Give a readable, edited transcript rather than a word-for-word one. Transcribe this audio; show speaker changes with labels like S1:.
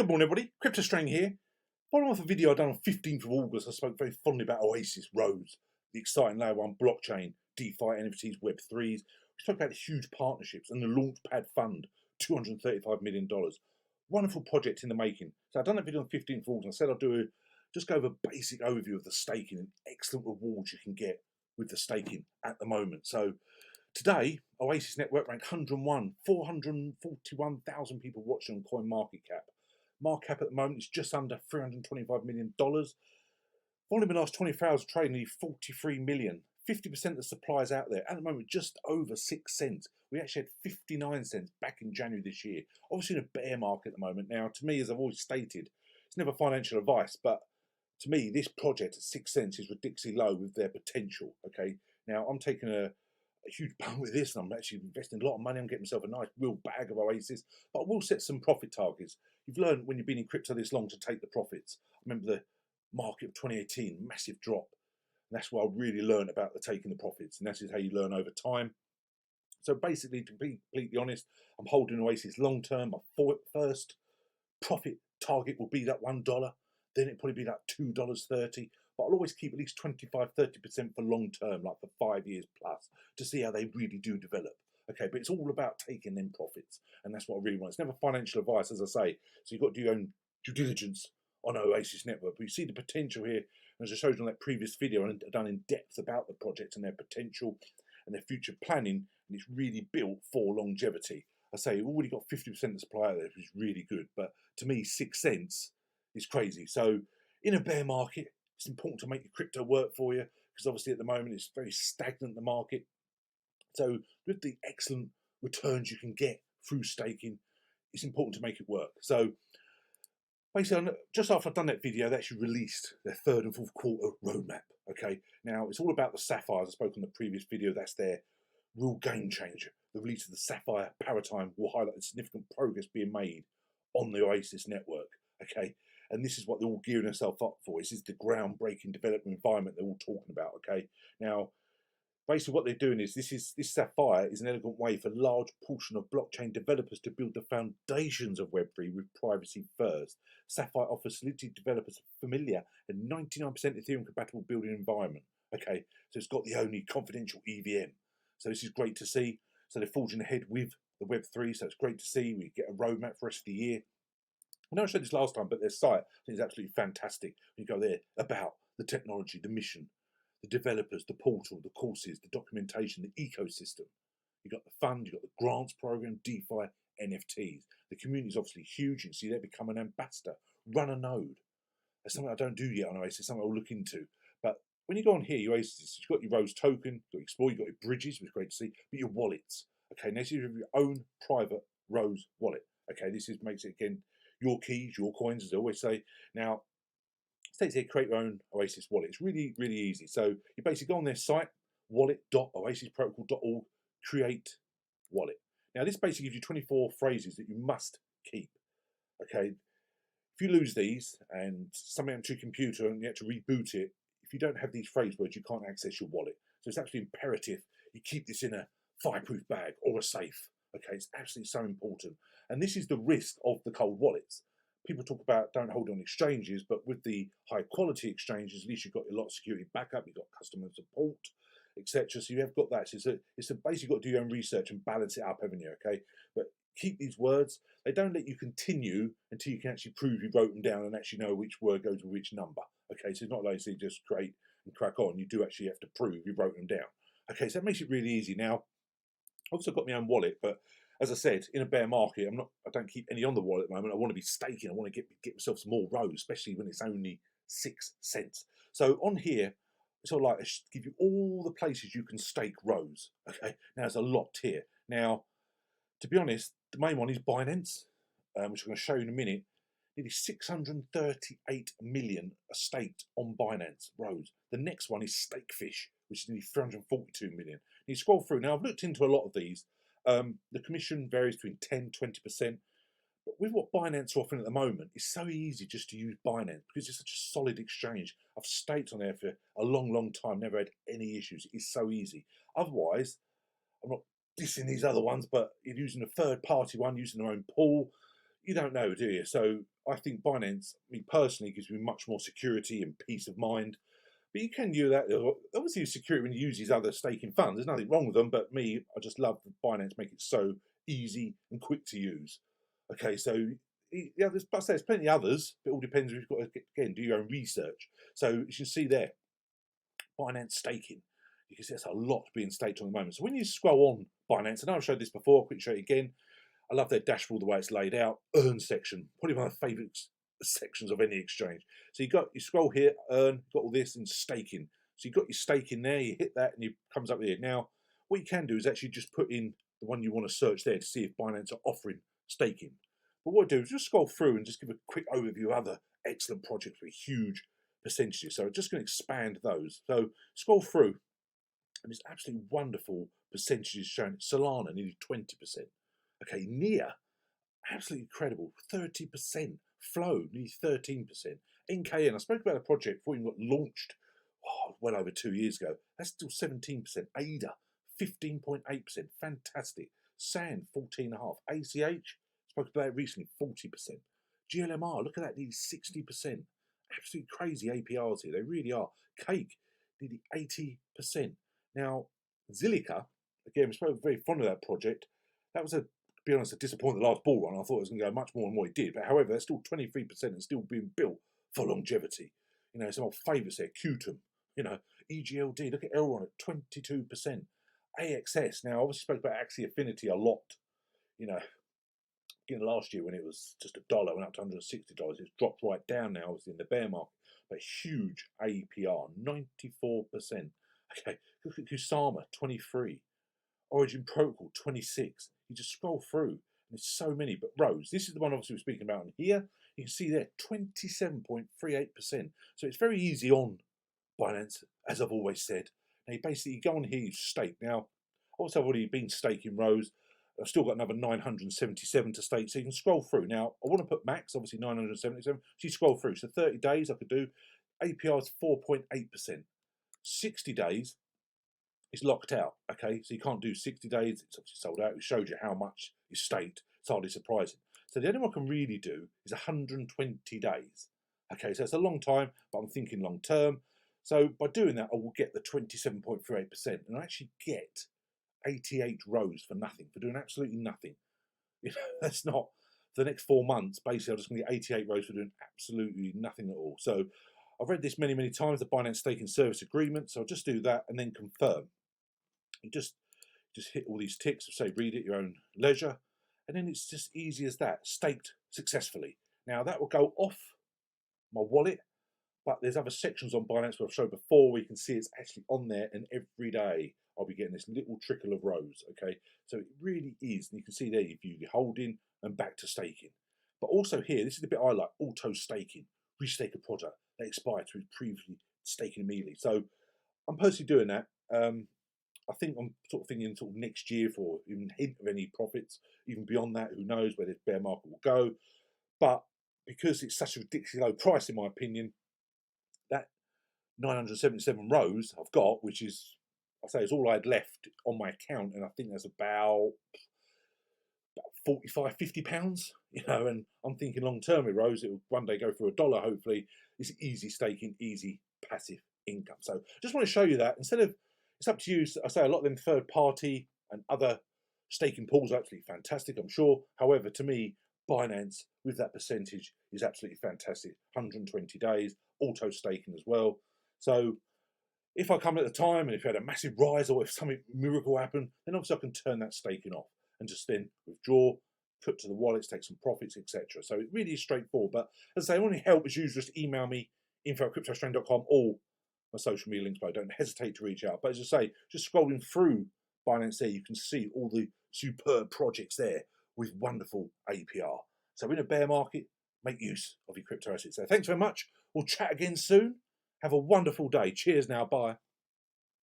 S1: Good morning, everybody. Crypto Strain here. Following off a video I done on 15th of August, I spoke very fondly about Oasis, Rose, the exciting layer 1 blockchain, DeFi, NFTs, Web3s. We spoke about the huge partnerships and the Launchpad Fund, $235 million. Wonderful project in the making. So I've done that video on 15th of August. I said I'll just go over a basic overview of the staking and excellent rewards you can get with the staking at the moment. So today, Oasis Network ranked 101, 441,000 people watching on CoinMarketCap. Market cap at the moment is just under $325 million. Volume in the last 24 hours trading nearly 43 million. 50% of the supply is out there. At the moment, just over 6 cents. We actually had 59 cents back in January this year. Obviously in a bear market at the moment. Now, to me, as I've always stated, it's never financial advice, but to me, this project at 6 cents is ridiculously low with their potential, okay? Now, I'm taking a huge bump with this, and I'm actually investing a lot of money. I'm getting myself a nice real bag of Oasis, but I will set some profit targets. You've learned when you've been in crypto this long to take the profits. I remember the market of 2018, massive drop. And that's where I really learned about the taking the profits, and that is how you learn over time. So basically, to be completely honest, I'm holding Oasis long term. My first profit target will be that $1. Then it'll probably be that $2.30. But I'll always keep at least 25–30% for long term, like for 5 years plus, to see how they really do develop. Okay, but it's all about taking them profits, and that's what I really want. It's never financial advice, as I say. So you've got to do your own due diligence on Oasis Network. But you see the potential here, as I showed you on that previous video, and I've done in depth about the project and their potential and their future planning, and it's really built for longevity. I say you've already got 50% of the supply out there, which is really good. But to me, 6 cents is crazy. So in a bear market, it's important to make your crypto work for you, because obviously at the moment it's very stagnant, the market. So with the excellent returns you can get through staking, it's important to make it work. So basically, just after I've done that video, they actually released their third and fourth quarter roadmap. Okay, now it's all about the Sapphires. I spoke on the previous video. That's their real game changer. The release of the Sapphire paradigm will highlight the significant progress being made on the Oasis network. Okay, and this is what they're all gearing themselves up for. This is the groundbreaking development environment they're all talking about. Okay, now basically what they're doing is this Sapphire is an elegant way for a large portion of blockchain developers to build the foundations of Web3 with privacy first. Sapphire offers Solidity developers a familiar and 99% Ethereum compatible building environment. Okay, so it's got the only confidential EVM. So this is great to see. So they're forging ahead with the Web3, so it's great to see. We get a roadmap for the rest of the year. I know I showed this last time, but their site I think is absolutely fantastic. You go there about the technology, the mission, the developers, the portal, the courses, the documentation, the ecosystem. You've got the fund, you've got the grants program, DeFi, NFTs. The community is obviously huge. You can see they become an ambassador, run a node. That's something I don't do yet on Oasis, something I'll look into. But when you go on here, your Oasis, you've got your Rose token, you've got your Explore, you've got your bridges, which is great to see, but your wallets. Okay, now you have your own private Rose wallet. Okay, this makes it, again, your keys, your coins, as I always say. Now, states here, create your own Oasis wallet. It's really, really easy. So you basically go on their site, wallet.oasisprotocol.org, create wallet. Now this basically gives you 24 phrases that you must keep. Okay, if you lose these and something happened to your computer and you have to reboot it, if you don't have these phrase words, you can't access your wallet. So it's absolutely imperative you keep this in a fireproof bag or a safe. Okay, it's absolutely so important. And this is the risk of the cold wallets. People talk about don't hold on exchanges, but with the high quality exchanges, at least you've got a lot of security backup, you've got customer support, etc. So you have got that. So it's basically got to do your own research and balance it up, haven't you? Okay, but keep these words. They don't let you continue until you can actually prove you wrote them down and actually know which word goes with which number. Okay, so it's not like you just create and crack on. You do actually have to prove you wrote them down. Okay, so that makes it really easy. Now, I've also got my own wallet, but as I said, in a bear market, I don't keep any on the wallet at the moment. I want to be staking. I want to get myself some more Rose, especially when it's only 6 cents. So on here, it's sort of like give you all the places you can stake Rose. Okay, now there's a lot here. Now, to be honest, the main one is Binance, which I'm going to show you in a minute. Nearly 638 million are staked on Binance Rose. The next one is Stakefish, which is nearly 342 million. You scroll through. Now, I've looked into a lot of these. The commission varies between 10–20%. But with what Binance are offering at the moment, it's so easy just to use Binance because it's such a solid exchange. I've staked on there for a long, long time, never had any issues. It's so easy. Otherwise, I'm not dissing these other ones, but you're using a third-party one, using their own pool. You don't know, do you? So I think Binance, me personally, gives me much more security and peace of mind. But you can use that. Obviously, security when you use these other staking funds. There's nothing wrong with them. But me, I just love Binance make it so easy and quick to use. Okay, so yeah, there's plenty of others. But it all depends. You've got to again do your own research. So you can see there, Binance staking. You can see there's a lot being staked on the moment. So when you scroll on Binance, and I've showed this before, quick show it again. I love their dashboard, the way it's laid out. Earn section, probably one of my favourite sections of any exchange. So you scroll here, earn, got all this, and staking. So you've got your staking there, you hit that, and it comes up here. Now, what you can do is actually just put in the one you want to search there to see if Binance are offering staking. But what I do is just scroll through and just give a quick overview of other excellent projects with huge percentages. So I'm just going to expand those. So scroll through, and there's absolutely wonderful percentages shown. Solana, nearly 20%. Okay, Nia, absolutely incredible, 30%. Flow, nearly 13%. NKN, I spoke about a project before it got launched well over 2 years ago. That's still 17%. ADA, 15.8%. Fantastic. SAND, 14.5%. ACH, spoke about it recently, 40%. GLMR, look at that, nearly 60%. Absolutely crazy APRs here, they really are. Cake, nearly 80%. Now, Zilliqa, again, we spoke very fond of that project. That was, to be honest, a disappointing last bull run. I thought it was going to go much more than what it did. But however, that's still 23% and still being built for longevity. You know, some old favourites there, Qtum, you know, EGLD, look at Elron at 22%. AXS, now obviously spoke about Axie Affinity a lot, you know, last year when it was just $1, went up to $160. It's dropped right down now, obviously in the bear market, but huge APR, 94%. Okay, look at Kusama, 23. Origin Protocol, 26. You just scroll through, and there's so many. But Rose, this is the one obviously we're speaking about here. You can see there, 27.38%. So it's very easy on Binance, as I've always said. Now you basically go on here, you stake. Now, also I've already been staking Rose. I've still got another 977 to stake, so you can scroll through. Now, I want to put max, obviously 977, so you scroll through. So 30 days I could do, APR is 4.8%. 60 days is locked out, okay? So you can't do 60 days, it's obviously sold out. It shows you how much is staked. It's hardly surprising. So the only one I can really do is 120 days. Okay, so it's a long time, but I'm thinking long term. So by doing that, I will get the 27.38%, and I actually get 88 rows for nothing, for doing absolutely nothing. You know, that's not, for the next 4 months, basically I'm just going to get 88 rows for doing absolutely nothing at all. So I've read this many, many times, the Binance Staking Service Agreement, so I'll just do that and then confirm. You just hit all these ticks, say read at your own leisure, and then it's just easy as that, staked successfully. Now that will go off my wallet, but there's other sections on Binance where I've showed before where you can see it's actually on there, and every day I'll be getting this little trickle of rows, okay? So it really is, and you can see there you view your holding and back to staking. But also here, this is the bit I like, auto staking, restake a product that expired through previously staking immediately. So I'm personally doing that. I think I'm sort of thinking sort of next year for even hint of any profits. Even beyond that, who knows where this bear market will go. But because it's such a ridiculously low price, in my opinion, that 977 rows I've got, which is, I say, is all I had left on my account, and I think that's about 45, 50 pounds, you know, and I'm thinking long term with Rose, it will one day go for $1, hopefully. It's easy staking, easy passive income. So just want to show you that instead of, it's up to you. I say a lot of them third party and other staking pools are absolutely fantastic, I'm sure. However, to me, Binance with that percentage is absolutely fantastic. 120 days, auto staking as well. So if I come at the time and if you had a massive rise or if something miracle happened, then obviously I can turn that staking off and just then withdraw, put to the wallets, take some profits, etc. So it really is straightforward. But as I say, any help as usual, just email me, info@cryptostrain.com, or my social media links below. Don't hesitate to reach out. But as I say, just scrolling through Binance there, you can see all the superb projects there with wonderful APR. So in a bear market, make use of your crypto assets. So thanks very much. We'll chat again soon. Have a wonderful day. Cheers now. Bye.